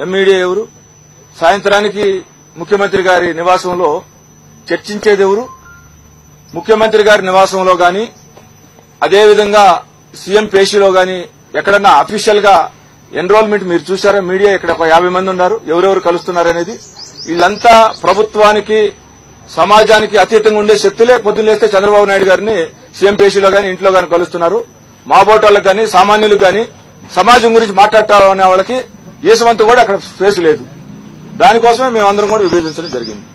MEd ఎవరు? సాయంత్రానికి ముఖ్యమంత్రి గారి నివాసంలో చర్చించేది ఎవరు? ముఖ్యమంత్రి గారి నివాసంలో గాని అదేవిధంగా సీఎం పేషీలో గాని ఎక్కడన్నా అఫీషియల్ గా ఎన్రోల్మెంట్ మీరు చూసారా? మీడియా ఇక్కడ ఒక 50 మంది ఉన్నారు. ఎవరెవరు కలుస్తున్నారనేది వీళ్ళంతా ప్రభుత్వానికి సమాజానికి అతీతంగా ఉండే శక్తులే. పొద్దున్న లేస్తే చంద్రబాబు నాయుడు గారిని సీఎం పేషీలో గాని ఇంట్లో గాని కలుస్తున్నారు. మా బోటోళ్ళకి గాని సామాన్యులకు గాని సమాజం గురించి మాట్లాడాలనే వాళ్ళకి ఏసమంతా కూడా అక్కడ స్పేస్ లేదు. దానికోసమే మేమందరం కూడా విభేదించడం జరిగింది.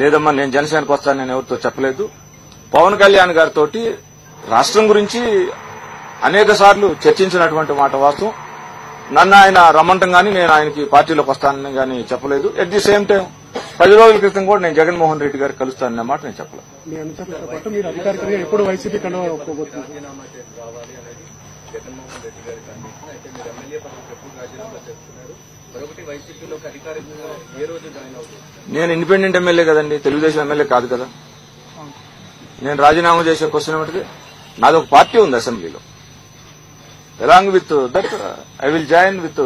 లేదమ్మా, నేను జనసేనకు వస్తాను నేను ఎవరితో చెప్పలేదు. పవన్ కళ్యాణ్ గారితో రాష్ట్రం గురించి అనేక సార్లు చర్చించినటువంటి మాట వాస్తవం. నన్ను ఆయన రమ్మంటం గానీ నేను ఆయనకి పార్టీలోకి వస్తానని గానీ చెప్పలేదు. ఎట్ ది సేమ్ టైం 10 రోజుల క్రితం కూడా నేను జగన్మోహన్ రెడ్డి గారికి కలుస్తానన్న మాట నేను చెప్పలేదు. నేను ఇండిపెండెంట్ ఎమ్మెల్యే కదండి, తెలుగుదేశం ఎమ్మెల్యే కాదు కదా. నేను రాజీనామా చేసే క్వశ్చన్ ఏమిటి? నాది ఒక పార్టీ ఉంది అసెంబ్లీలో. Along with that I will join with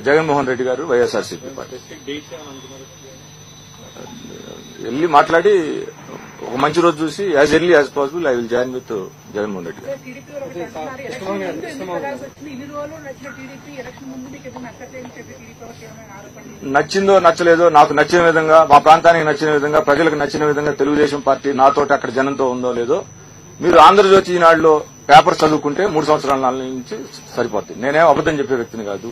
Jaganmohan Reddy గారు వైఎస్ఆర్సీపీ పార్టీ. వెళ్ళి మాట్లాడి ఒక మంచి రోజు చూసి as early as possible I will join with Jaganmohan Reddy గారు. నచ్చిందో నచ్చలేదో నాకు నచ్చిన విధంగా, మా ప్రాంతానికి నచ్చిన విధంగా, ప్రజలకు నచ్చిన విధంగా తెలుగుదేశం పార్టీ నాతోటి అక్కడ జనంతో ఉందో లేదో మీరు ఆంధ్రజ్యోతి ఈనాడులో పేపర్ చదువుకుంటే 3 సంవత్సరాల నుంచి సరిపోతుంది. నేనేం అబద్దం చెప్పే వ్యక్తిని కాదు.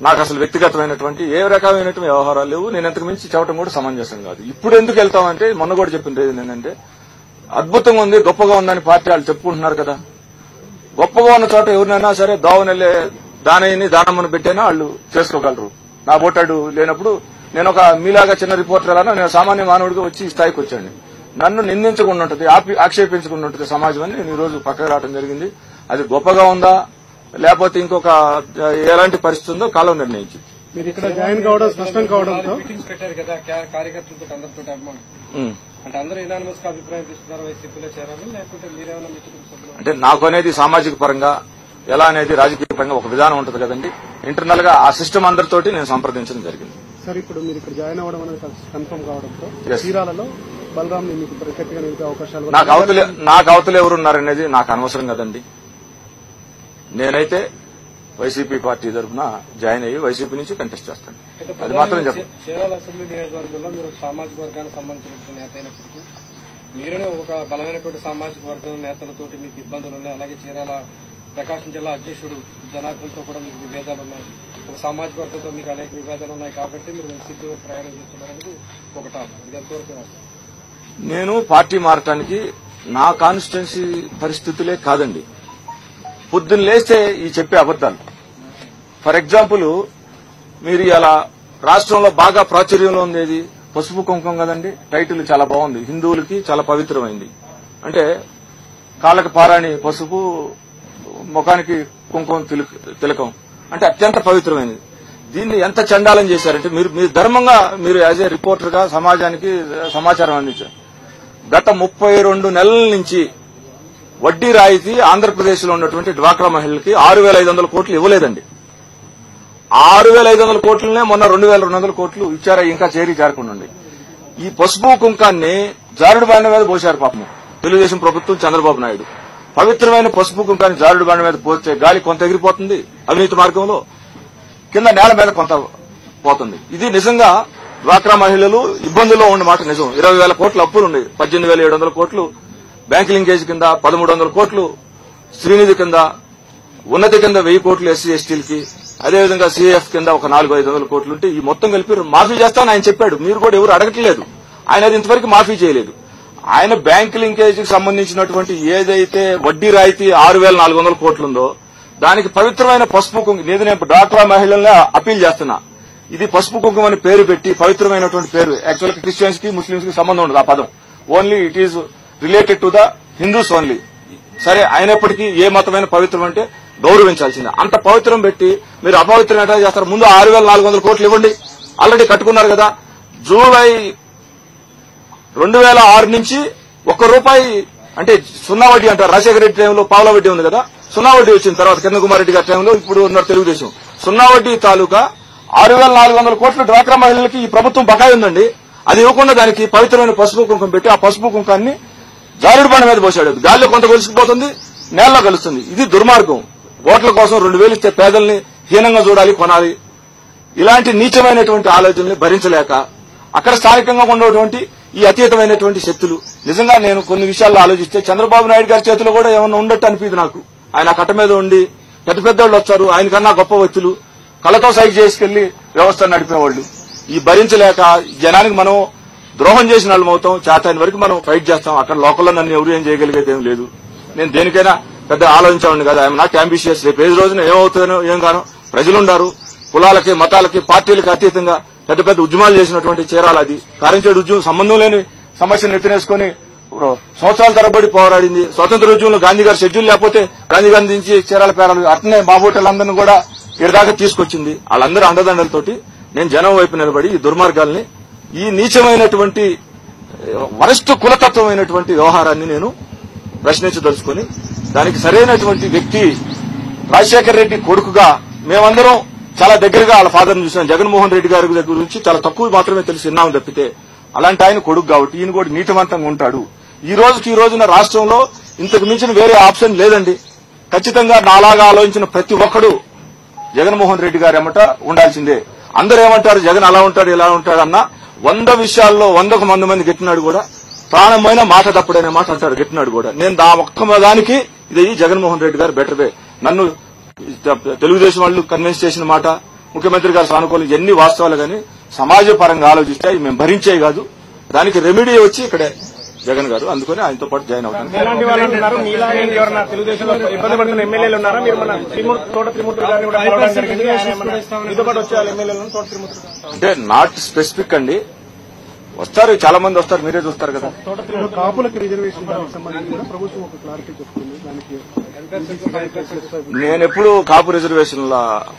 నాకు అసలు వ్యక్తిగతమైనటువంటి ఏ రకమైనటువంటి వ్యవహారాలు లేవు. నేను ఎంతకు మించి చెప్పడం కూడా సమంజసం కాదు. ఇప్పుడు ఎందుకు వెళ్తామంటే మొన్న కూడా చెప్పింది ఏంటంటే అద్భుతంగా ఉంది, గొప్పగా ఉందని పార్టీ వాళ్ళు చెప్పుకుంటున్నారు కదా. గొప్పగా ఉన్న చోట ఎవరినైనా సరే దోవనెళ్లే దానయ్యని దానమ్మను పెట్టైనా వాళ్ళు చేసుకోగలరు. నా బోటాడు లేనప్పుడు నేను ఒక మీలాగా చిన్న రిపోర్టర్ ఎలా నేను సామాన్య మానవుడిగా వచ్చి ఈ స్థాయికి వచ్చాను. నన్ను నిందించకుండా ఉంటుంది, ఆక్షేపించకుండా ఉంటుంది సమాజం అని నేను ఈ రోజు పక్కకు రావడం జరిగింది. అది గొప్పగా ఉందా లేకపోతే ఇంకొక ఎలాంటి పరిస్థితి ఉందో కాలం నిర్ణయించి మీరు ఇక్కడ జాయిన్ కావడం స్పష్టం కావడంతో మీటింగ్స్ పెట్టారు కదా కార్యకర్తలతో అందరితో అంటే అందరూ యునానిమస్ గా అభిప్రాయం తీసుకున్నారు వైసీపీలో చేరాలి లేకపోతే మీరేమైనా మీటింగ్స్ అంటే నాకు అనేది సామాజిక పరంగా ఎలా అనేది రాజకీయ పరంగా ఒక విధానం ఉంటుంది కదండి. ఇంటర్నల్ గా ఆ సిస్టమ్ అందరితోటి నేను సంప్రదించడం జరిగింది. సార్ ఇప్పుడు మీరు ఇక్కడ జాయిన్ అవ్వడం అనేది కన్ఫర్మ్ కావడంతో చీరాలలో బలరాం మీకు ప్రత్యేకంగా నిలిపే అవకాశాలు నాకు అవతలు ఎవరున్నారనేది నాకు అనవసరం కదండి. నేనైతే వైసీపీ పార్టీ తరఫున జాయిన్ అయ్యి వైసీపీ నుంచి కంటెస్ట్ చేస్తాను. అది మాత్రం చెప్పండి. చీరాల అసెంబ్లీ నియోజకవర్గంలో మీరు సామాజిక వర్గానికి సంబంధించిన నేత అయినప్పటికీ మీరునే ఒక బలమైనటువంటి సామాజిక వర్గం నేతలతోటి మీకు ఇబ్బందులు ఉన్నాయి. అలాగే చీరాల ప్రకాశం జిల్లా అధ్యక్షుడు జనార్దన్తో కూడా మీకు విభేదాలు ఉన్నాయి. ఒక సామాజిక వర్గంతో మీకు అనేక విభేదాలు ఉన్నాయి కాబట్టి మీరు వైసీపీ ప్రయాణం చేస్తున్నారనేది ఒక టాపిక్. ఇది ఎంతవరకు నేను పార్టీ మారటానికి నా కాన్స్టిట్యున్సీ పరిస్థితులే కాదండి. పొద్దున్న లేస్తే ఈ చెప్పే అబద్దాలు. ఫర్ ఎగ్జాంపుల్ మీరు ఇలా రాష్ట్రంలో బాగా ప్రాచుర్యంలో ఉండేది పసుపు కుంకుమ కదండి. టైటిల్ చాలా బాగుంది, హిందువులకి చాలా పవిత్రమైంది. అంటే కాళ్ళకి పారాణి పసుపు, ముఖానికి కుంకుమ తిలకం అంటే అత్యంత పవిత్రమైనది. దీన్ని ఎంత చండాలం చేశారంటే మీరు ధర్మంగా మీరు యాజ్ ఏ రిపోర్టర్ గా సమాజానికి సమాచారం అందించారు. గత 32 నెలల నుంచి వడ్డీ రాయితీ ఆంధ్రప్రదేశ్ లో ఉన్నటువంటి డ్వాక్రా మహిళలకి 6,500 కోట్లు ఇవ్వలేదండి. 6,500 కోట్లనే మొన్న 2,200 కోట్లు ఇచ్చారా, ఇంకా చేరి జారకుండా. ఈ పసుపు కుంకాన్ని జారుడు బండ మీద పోశారు పాపం తెలుగుదేశం ప్రభుత్వం, చంద్రబాబు నాయుడు. పవిత్రమైన పసుపు కుంకాన్ని జారుడు బండ మీద పోస్తే గాలి కొంత ఎగిరిపోతుంది అవినీతి మార్గంలో, కింద నేల మీద కొంత పోతుంది. ఇది నిజంగా డ్వాక్రా మహిళలు ఇబ్బందుల్లో ఉన్న మాట నిజం. 20,000 కోట్ల అప్పులు ఉన్నాయి. 18,700 కోట్లు బ్యాంక్ లింకేజ్ కింద, 1,300 కోట్లు శ్రీనిధి కింద, ఉన్నతి కింద 1000 కోట్లు ఎస్సీ ఎస్టీలకి, అదేవిధంగా సీఎఫ్ కింద ఒక 400-500 కోట్లు ఉంటే ఈ మొత్తం కలిపి మాఫీ చేస్తానని ఆయన చెప్పాడు. మీరు కూడా ఎవరు అడగట్లేదు. ఆయన అది ఇంతవరకు మాఫీ చేయలేదు. ఆయన బ్యాంక్ లింకేజ్ కి సంబంధించినటువంటి ఏదైతే వడ్డీ రాయితీ 6,400 కోట్లు ఉందో దానికి పవిత్రమైన పసుపు కుంకుమ, నేను డ్వాక్రా మహిళల్ని అప్పీల్ చేస్తున్నా. ఇది పసుపు కుంకుమ అని పేరు పెట్టి పవిత్రమైనటువంటి పేరు. యాక్చువల్ గా క్రిస్టియన్స్ కి ముస్లింస్ కి సంబంధం ఉండదు ఆ పదం. Only it is related to the Hindus only. సరే, అయినప్పటికీ ఏ మతమైన పవిత్రం అంటే గౌరవించాల్సిందే. అంత పవిత్రం పెట్టి మీరు అపవిత్రం ఎట్లా చేస్తారు? ముందు 6,400 కోట్లు ఇవ్వండి. ఆల్రెడీ కట్టుకున్నారు కదా. జూలై 2006 నుంచి ₹1 అంటే సున్నా వడ్డీ అంటారు. రాజశేఖర రెడ్డి టైంలో పావుల వడ్డీ ఉంది కదా, సున్నా వడ్డీ వచ్చిన తర్వాత కిరణ్ కుమార్ రెడ్డి గారి టైంలో ఇప్పుడు ఉన్న తెలుగుదేశం సున్నా వడ్డీ తాలూకా 6,400 కోట్ల డ్వాక్రా మహిళలకి ఈ ప్రభుత్వం బకాయి ఉందండి. అది ఇవ్వకుండా దానికి పవిత్రమైన పసుపు కుంకుమ పెట్టి ఆ పసుపు కుంకాన్ని జారుడు బండ మీద పోసాడు. గాలిలో కొంత కలిసిపోతుంది, నేలలో కలుస్తుంది. ఇది దుర్మార్గం. ఓట్ల కోసం 2,000 ఇస్తే పేదల్ని హీనంగా చూడాలి, కొనాలి. ఇలాంటి నీచమైనటువంటి ఆలోచనల్ని భరించలేక అక్కడ స్థానికంగా ఉన్నటువంటి ఈ అతీతమైనటువంటి శక్తులు నిజంగా నేను కొన్ని విషయాల్లో ఆలోచిస్తే చంద్రబాబు నాయుడు గారి చేతిలో కూడా ఏమన్నా ఉండట్టు అనిపిది నాకు. ఆయన కట్ట మీద ఉండి పెద్ద పెద్దోళ్ళు వచ్చారు, ఆయన కన్నా గొప్ప వ్యక్తులు కళ్ళతో సైకి చేసుకెళ్లి వ్యవస్థ నడిపేవాళ్లు. ఈ భరించలేక జనానికి మనం ద్రోహం చేసిన వాళ్ళం అవుతాం. చేతైన వరకు మనం ఫైట్ చేస్తాం. అక్కడ లోకల్లో నన్ను ఎవరు ఏం చేయగలిగేది ఏం లేదు. నేను దేనికైనా పెద్ద ఆలోచించాను కదా. I'm not ambitious. రేపు ఏ రోజున ఏమవుతానో ఏం గానో ప్రజలుండారు. కులాలకి మతాలకి పార్టీలకి అతీతంగా పెద్ద పెద్ద ఉద్యమాలు చేసినటువంటి చీరాల అది కారంచేడు ఉద్యమం సంబంధం లేని సమస్యను ఎత్తినేసుకుని సంవత్సరాల తరబడి పోరాడింది. స్వతంత్ర ఉద్యమంలో గాంధీ గారు షెడ్యూల్ లేకపోతే గాంధీ గారి నుంచి చీరాల పేరాలు అట్నే బాబోటలందరినీ కూడా ఇరదాకా తీసుకొచ్చింది. వాళ్ళందరూ అండదండలతోటి నేను జనం వైపు నిలబడి ఈ దుర్మార్గాల్ని ఈ నీచమైనటువంటి వరస్ట్ కులతత్వమైనటువంటి వ్యవహారాన్ని నేను ప్రశ్నించదలుచుకుని దానికి సరైనటువంటి వ్యక్తి రాజశేఖర రెడ్డి కొడుకుగా మేమందరం చాలా దగ్గరగా వాళ్ళ ఫాదర్ని చూసాం. జగన్మోహన్ రెడ్డి గారి దగ్గర గురించి చాలా తక్కువ మాత్రమే తెలిసి విన్నాం తప్పితే అలాంటి ఆయన కొడుకు కాబట్టి ఈయన కూడా నీతివంతంగా ఉంటాడు. ఈ రోజున రాష్ట్రంలో ఇంతకు మించిన వేరే ఆప్షన్ లేదండి. ఖచ్చితంగా నాలాగా ఆలోచించిన ప్రతి ఒక్కడు జగన్మోహన్ రెడ్డి గారు ఏమంట ఉండాల్సిందే. అందరూ ఏమంటారు జగన్ అలా ఉంటాడు ఇలా ఉంటాడు అన్న 100 విషయాల్లో 100కు మంది గెట్టినాడు కూడా ప్రాణమైన మాట తప్పుడనే మాట అంటాడు గెట్టినాడు కూడా. నేను దా ఒక్క దానికి ఇది జగన్మోహన్ రెడ్డి గారు బెటర్వే. నన్ను తెలుగుదేశం వాళ్ళు కన్విన్స్ చేసిన మాట ముఖ్యమంత్రి గారు సానుకూలం ఎన్ని వాస్తవాలు కానీ సమాజ పరంగా ఆలోచిస్తే మేము భరించే కాదు. దానికి రెమెడీ వచ్చి ఇక్కడే జగన్ గారు. అందుకని ఆయనతో పాటు జాయిన్ అవుతాను. అంటే నాట్ స్పెసిఫిక్ అండి. వస్తారు, చాలా మంది వస్తారు, మీరే చూస్తారు కదా. కాపులకు రిజర్వేషన్ ప్రభుత్వం ఒక క్లారిటీ చెప్తుంది. దానికి నేను ఎప్పుడు కాపు రిజర్వేషన్ల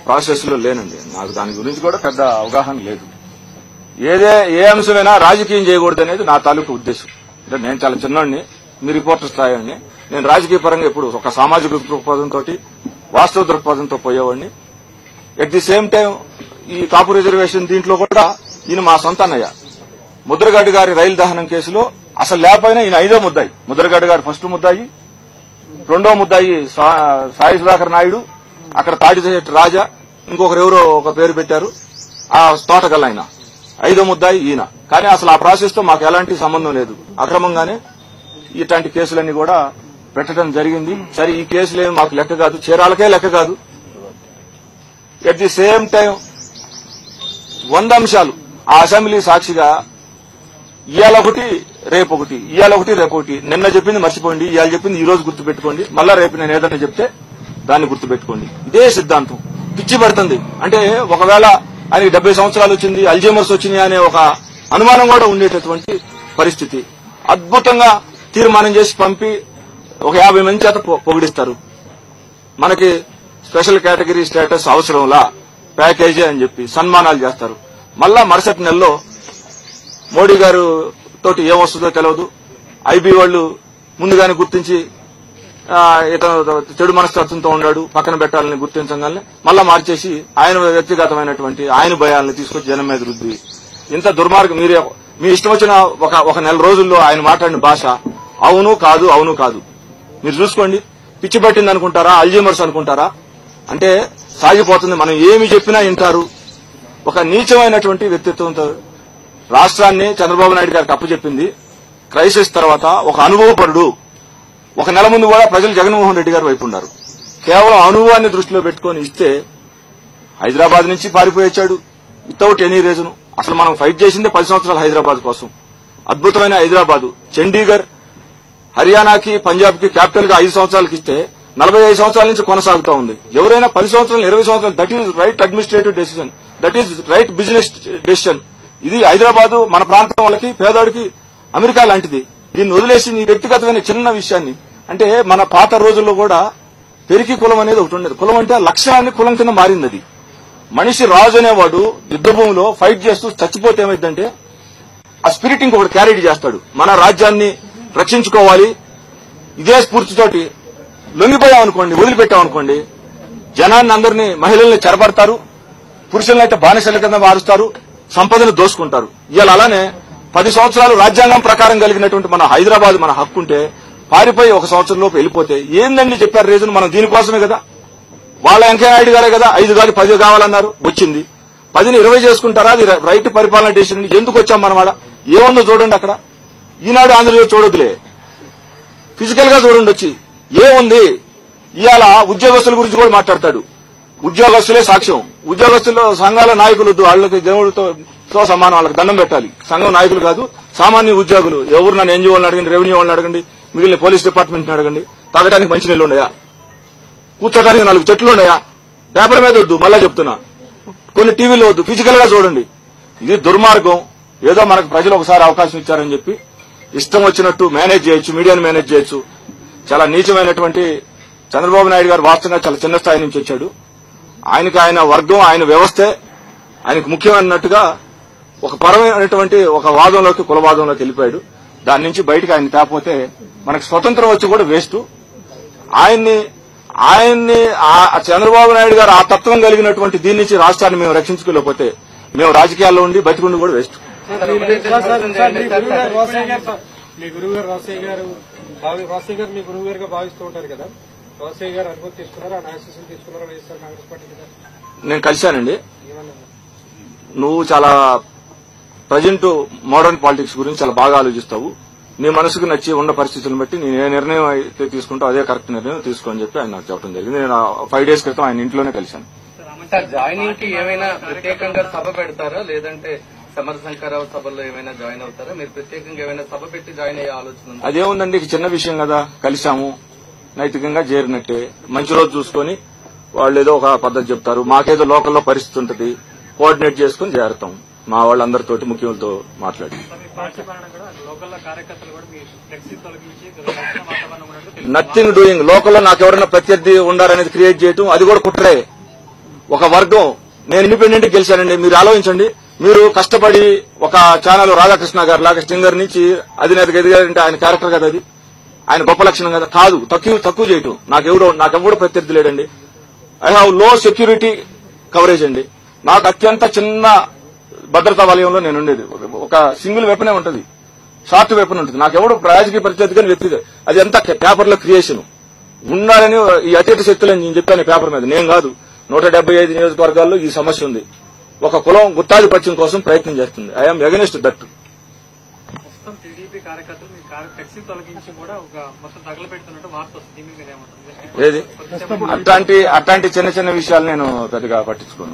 ప్రాసెస్ లో లేనండి. నాకు దాని గురించి కూడా పెద్ద అవగాహన లేదు. ఏ అంశమైనా రాజకీయం చేయకూడదు అనేది నా తాలూకు ఉద్దేశం. అంటే నేను చాలా చిన్నోడిని, మీ రిపోర్టర్ స్థాయి అండి. నేను రాజకీయ పరంగా ఎప్పుడు ఒక సామాజిక దృక్పథంతో వాస్తవ దృక్పథంతో పోయేవాడిని. ఎట్ ది సేమ్ టైం ఈ కాపు రిజర్వేషన్ దీంట్లో కూడా ఈయన మా సొంత అన్నయ్య. ముద్రగడ్డ గారి రైలు దహనం కేసులో అసలు లేకపోయినా ఈయన 5వ ముద్దాయి. ముద్రగడ్డ గారు ఫస్ట్ ముద్దాయి, 2వ ముద్దాయి సాయి సుధాకర్ నాయుడు, అక్కడ తాడిశెట్టి రాజా, ఇంకొకరు ఎవరో ఒక పేరు పెట్టారు ఆ తోటగల్ ఆయన. 5వ ముద్దాయి ఈయన. కానీ అసలు ఆ ప్రాసెస్ తో మాకు ఎలాంటి సంబంధం లేదు. అక్రమంగానే ఇట్లాంటి కేసులన్నీ కూడా పెట్టడం జరిగింది. సరే ఈ కేసులేమి మాకు లెక్క కాదు, చీరాలకే లెక్క కాదు. ఎట్ ది సేమ్ టైం 100 అంశాలు ఆ అసెంబ్లీ సాక్షిగా ఇవాళ ఒకటి రేపొకటి, ఇవాళ ఒకటి రేపొకటి. నిన్న చెప్పింది మర్చిపోండి, ఇవాళ చెప్పింది ఈ రోజు గుర్తుపెట్టుకోండి, మళ్ళా రేపు నేను ఏదైనా చెప్తే దాన్ని గుర్తుపెట్టుకోండి. ఇదే సిద్ధాంతం. పిచ్చి పడుతుంది. అంటే ఒకవేళ ఆయనకి 70 సంవత్సరాలు వచ్చింది, అల్జీమర్స్ వచ్చినాయి అనే ఒక అనుమానం కూడా ఉండేటటువంటి పరిస్థితి. అద్భుతంగా తీర్మానం చేసి పంపి ఒక 50 మంది చేత పొగిడిస్తారు. మనకి స్పెషల్ కేటగిరీ స్టేటస్ అవసరంలా, ప్యాకేజీ అని చెప్పి సన్మానాలు చేస్తారు. మళ్ళా మరుసటి నెలలో మోడీ గారు తోటి ఏమొస్తుందో తెలియదు. ఐబీ వాళ్ళు ముందుగానే గుర్తించి ఇతను చెడు మనస్తత్వంతో ఉన్నాడు, పక్కన పెట్టాలని గుర్తించగానే మళ్ళా మార్చేసి ఆయన వ్యక్తిగతమైనటువంటి ఆయన భయాలను తీసుకొచ్చి జనం మీద రుద్ది ఇంత దుర్మార్గం. మీరే మీ ఇష్టం వచ్చిన ఒక నెల రోజుల్లో ఆయన మాట్లాడిన భాష అవును కాదు అవును కాదు. మీరు చూసుకోండి. పిచ్చి పట్టింది అనుకుంటారా, అల్జీమర్స్ అనుకుంటారా? అంటే సాగిపోతుంది. మనం ఏమి చెప్పినా వింటారు. ఒక నీచమైనటువంటి వ్యక్తిత్వంతో రాష్ట్రాన్ని చంద్రబాబు నాయుడు గారికి అప్పచెప్పింది. క్రైసిస్ తర్వాత ఒక అనుభవపరుడు. ఒక నెల ముందు కూడా ప్రజలు జగన్మోహన్ రెడ్డి గారు వైపు ఉన్నారు. కేవలం అనుభవాన్ని దృష్టిలో పెట్టుకుని ఇస్తే హైదరాబాద్ నుంచి పారిపోయొచ్చాడు వితౌట్ ఎనీ రీజన్. అసలు మనం ఫైట్ చేసిందే 10 సంవత్సరాలు హైదరాబాద్ కోసం. అద్భుతమైన హైదరాబాద్, చండీగఢ్, హర్యానాకి పంజాబ్ కి క్యాపిటల్ గా 5 సంవత్సరాలకి ఇస్తే 45 సంవత్సరాల నుంచి కొనసాగుతూ ఉంది. ఎవరైనా 10 సంవత్సరాలు 20 సంవత్సరాలు that is right administrative decision, that is right business decision. ఇది హైదరాబాద్ మన ప్రాంతం వాళ్ళకి పేదోడికి అమెరికా లాంటిది. దీన్ని వదిలేసి నీ వ్యక్తిగతమైన చిన్న విషయాన్ని అంటే మన పాత రోజుల్లో కూడా పెరికి కులం అనేది ఒకటి ఉండేది. కులం అంటే లక్ష్యాన్ని కులం కింద మారింది. అది మనిషి రాజు అనేవాడు యుద్ధభూమిలో ఫైట్ చేస్తూ చచ్చిపోతే ఏమైందంటే ఆ స్పిరిట్ ఇంకొకటి క్యారీ చేస్తాడు. మన రాజ్యాన్ని రక్షించుకోవాలి, ఇదే స్ఫూర్తితోటి లొంగిపోయామనుకోండి, వదిలిపెట్టామనుకోండి, జనాన్ని అందరినీ, మహిళల్ని చెరబడతారు, పురుషులనైతే బానిసల కింద మారుస్తారు, సంపదను దోసుకుంటారు. ఇవాళ అలానే 10 సంవత్సరాలు రాజ్యాంగం ప్రకారం కలిగినటువంటి మన హైదరాబాద్ మన హక్కుంటే పారిపోయి 1 సంవత్సరం లోపు వెళ్ళిపోతే ఏందండి చెప్పారు రీజన్? మనం దీనికోసమే కదా, వాళ్ళ వెంకయ్యనాయుడు గారే కదా 5 కాదు 10 కావాలన్నారు, వచ్చింది. 10ని 20 చేసుకుంటారా? అది రైట్ పరిపాలన డెసిషన్. ఎందుకు వచ్చాం మనం? వాడ ఏముందో చూడండి అక్కడ. ఈనాడు ఆంధ్రప్రదేశ్ చూడొద్దులే, ఫిజికల్ గా చూడండి వచ్చి ఏముంది. ఇవాళ ఉద్యోగస్తుల గురించి కూడా మాట్లాడతాడు. ఉద్యోగస్తులే సాక్ష్యం. ఉద్యోగస్తుల సంఘాల నాయకులు వాళ్ళకి దేవుడితో సమానం, వాళ్ళకి దండం పెట్టాలి. సంఘం నాయకులు కాదు, సామాన్య ఉద్యోగులు. ఎవరు నన్ను ఎన్జీఓ వాళ్ళని అడగండి, రెవెన్యూ వాళ్ళని అడగండి, మిగిలిన పోలీస్ డిపార్ట్మెంట్ అడగండి. తాగడానికి మంచినీళ్ళు ఉన్నాయా? కూర్చోడానికి 4 చెట్లు ఉన్నాయా? పేపర్ మీద వద్దు, మళ్ళా చెప్తున్నా, కొన్ని టీవీలో వద్దు, ఫిజికల్ గా చూడండి. ఇది దుర్మార్గం. ఏదో మనకు ప్రజలు ఒకసారి అవకాశం ఇచ్చారని చెప్పి ఇష్టం వచ్చినట్టు మేనేజ్ చేయొచ్చు, మీడియాను మేనేజ్ చేయొచ్చు. చాలా నీచమైనటువంటి చంద్రబాబు నాయుడు గారు వాస్తవంగా చాలా చిన్న స్థాయి నుంచి వచ్చాడు. ఆయనకి ఆయన వర్గం, ఆయన వ్యవస్థే ఆయనకు ముఖ్యమైనట్టుగా ఒక పరమైనటువంటి ఒక వాదంలోకి, కులవాదంలోకి వెళ్ళిపోయాడు. దాని నుంచి బయటకు ఆయన తేపోతే మనకు స్వతంత్రం వచ్చి కూడా వేస్ట్. ఆయన్ని చంద్రబాబు నాయుడు గారు ఆ తత్వం కలిగినటువంటి దీని నుంచి రాష్ట్రాన్ని మేము రక్షించుకోలేకపోతే మేము రాజకీయాల్లో ఉండి బతికుండి కూడా వేస్ట్. మీ గురువు గారు రోసయ్య గారు మీ గురువు గారుగా భావిస్తూ ఉంటారు కదా, రోసయ్య గారు అనుమతి తీసుకున్నారా, ఆశీస్సులు తీసుకున్నారా వైఎస్ఆర్ కాంగ్రెస్ పార్టీ మీద? నేను కలిశానండి. ఏమన్నా నువ్వు చాలా ప్రజెంట్ మోడర్న్ పాలిటిక్స్ గురించి చాలా బాగా ఆలోచిస్తావు. నీ మనసుకు నచ్చి ఉన్న పరిస్థితులను బట్టి నేను ఏ నిర్ణయం అయితే తీసుకుంటా అదే కరెక్ట్ నిర్ణయం తీసుకోని చెప్పి ఆయన నాకు చెప్పడం జరిగింది. నేను 5 days క్రితం ఆయన ఇంట్లోనే కలిశాను. సార్, జాయినింగ్ కి ఏమైనా ప్రత్యేకంగా సభ పెడతారా, లేదంటే సమరశంకరరావు సభల్లో ఏమైనా జాయిన్ అవుతారా? మీరు ప్రత్యేకంగా ఏమైనా సభ పెట్టి జాయిన్ అయ్యే ఆలోచన ఉందా? అదేముందండి, చిన్న విషయం కదా, కలిశాము, నైతికంగా చేరినట్టే. మంచి రోజు చూసుకొని వాళ్ళు ఏదో ఒక పద్ధతి చెప్తారు, మాకేదో లోకల్లో పరిస్థితి ఉంటుంది, కోఆర్డినేట్ చేసుకుని చేరుతాం. మా వాళ్ళందరితోటి ముఖ్యులతో మాట్లాడి నథింగ్ డూయింగ్. లోకల్లో నాకు ఎవరైనా ప్రత్యర్థి ఉండాలనేది క్రియేట్ చేయటం, అది కూడా కుట్రే. ఒక వర్గం, నేను ఇండిపెండెంట్ గెలిచానండి. మీరు ఆలోచించండి, మీరు కష్టపడి ఒక ఛానల్ రాధాకృష్ణ గారు లాగా స్టింగర్ నుంచి అధినేతగా ఎదిగారంటే ఆయన క్యారెక్టర్ కదా, అది ఆయన గొప్ప లక్షణం కదా. కాదు, తక్కువ చేయటం. నాకెవడో ప్రత్యర్థి లేడండి. ఐ హావ్ లో సెక్యూరిటీ కవరేజ్ అండి. నాకు అత్యంత చిన్న భద్రతా వలయంలో నేను ఉండేది. ఒక సింగిల్ వెపనే ఉంటుంది, షార్ట్ వెపన్ ఉంటుంది. నాకెవడు రాజకీయ ప్రత్యర్థిగా వ్యక్తి, అది అంతా పేపర్లో క్రియేషన్ ఉండాలని ఈ అతీత శక్తులని నేను చెప్పాను పేపర్ మీద. నేను కాదు, 175 నియోజకవర్గాల్లో ఈ సమస్య ఉంది. ఒక కులం గుత్తాధిపత్యం కోసం ప్రయత్నం చేస్తుంది. I'm against that. ప్రస్తుతం టీడీపీ కార్యకర్తలు మీ ఫ్లెక్సీ తొలగించి కూడా ఒక మొత్తం తగలబెడుతున్నట్టు వార్త వస్తుంది. ఏది అట్లాంటి చిన్న చిన్న విషయాలు నేను పెద్దగా పట్టించుకోను.